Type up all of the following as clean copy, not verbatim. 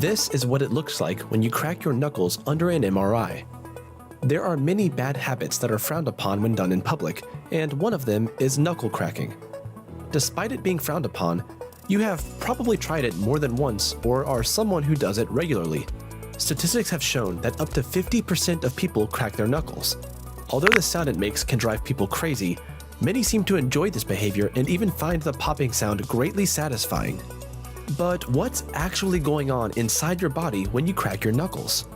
This is what it looks like when you crack your knuckles under an MRI. There are many bad habits that are frowned upon when done in public, and one of them is knuckle cracking. Despite it being frowned upon, you have probably tried it more than once or are someone who does it regularly. Statistics have shown that up to 50% of people crack their knuckles. Although the sound it makes can drive people crazy, many seem to enjoy this behavior and even find the popping sound greatly satisfying. But what's actually going on inside your body when you crack your knuckles?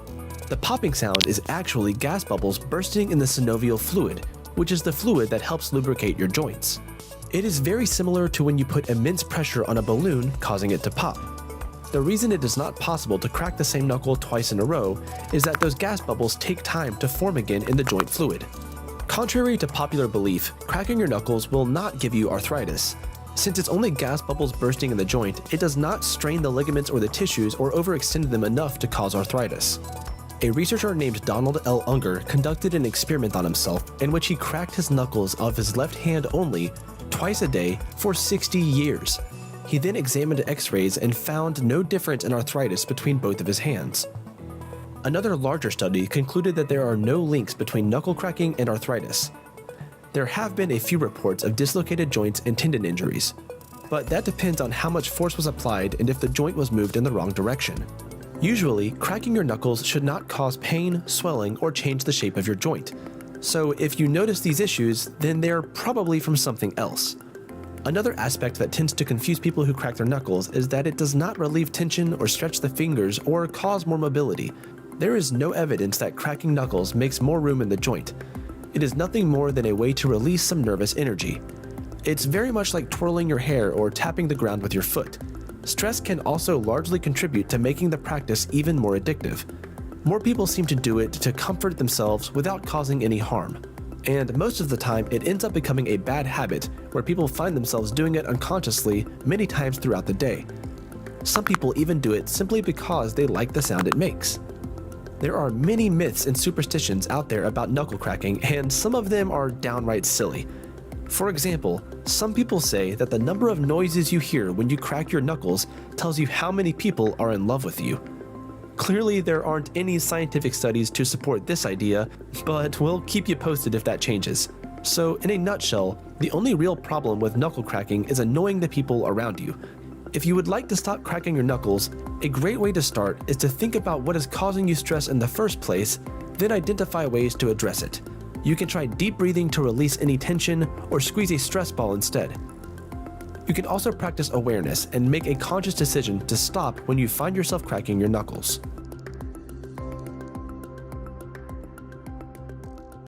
The popping sound is actually gas bubbles bursting in the synovial fluid, which is the fluid that helps lubricate your joints. It is very similar to when you put immense pressure on a balloon, causing it to pop. The reason it is not possible to crack the same knuckle twice in a row is that those gas bubbles take time to form again in the joint fluid. Contrary to popular belief, cracking your knuckles will not give you arthritis. Since it's only gas bubbles bursting in the joint, it does not strain the ligaments or the tissues or overextend them enough to cause arthritis. A researcher named Donald L. Unger conducted an experiment on himself in which he cracked his knuckles of his left hand only, twice a day, for 60 years. He then examined x-rays and found no difference in arthritis between both of his hands. Another larger study concluded that there are no links between knuckle cracking and arthritis. There have been a few reports of dislocated joints and tendon injuries, but that depends on how much force was applied and if the joint was moved in the wrong direction. Usually, cracking your knuckles should not cause pain, swelling, or change the shape of your joint. So if you notice these issues, then they're probably from something else. Another aspect that tends to confuse people who crack their knuckles is that it does not relieve tension or stretch the fingers or cause more mobility. There is no evidence that cracking knuckles makes more room in the joint. It is nothing more than a way to release some nervous energy. It's very much like twirling your hair or tapping the ground with your foot. Stress can also largely contribute to making the practice even more addictive. More people seem to do it to comfort themselves without causing any harm. And most of the time, it ends up becoming a bad habit where people find themselves doing it unconsciously many times throughout the day. Some people even do it simply because they like the sound it makes. There are many myths and superstitions out there about knuckle cracking, and some of them are downright silly. For example, some people say that the number of noises you hear when you crack your knuckles tells you how many people are in love with you. Clearly, there aren't any scientific studies to support this idea, but we'll keep you posted if that changes. So, in a nutshell, the only real problem with knuckle cracking is annoying the people around you. If you would like to stop cracking your knuckles, a great way to start is to think about what is causing you stress in the first place, then identify ways to address it. You can try deep breathing to release any tension or squeeze a stress ball instead. You can also practice awareness and make a conscious decision to stop when you find yourself cracking your knuckles.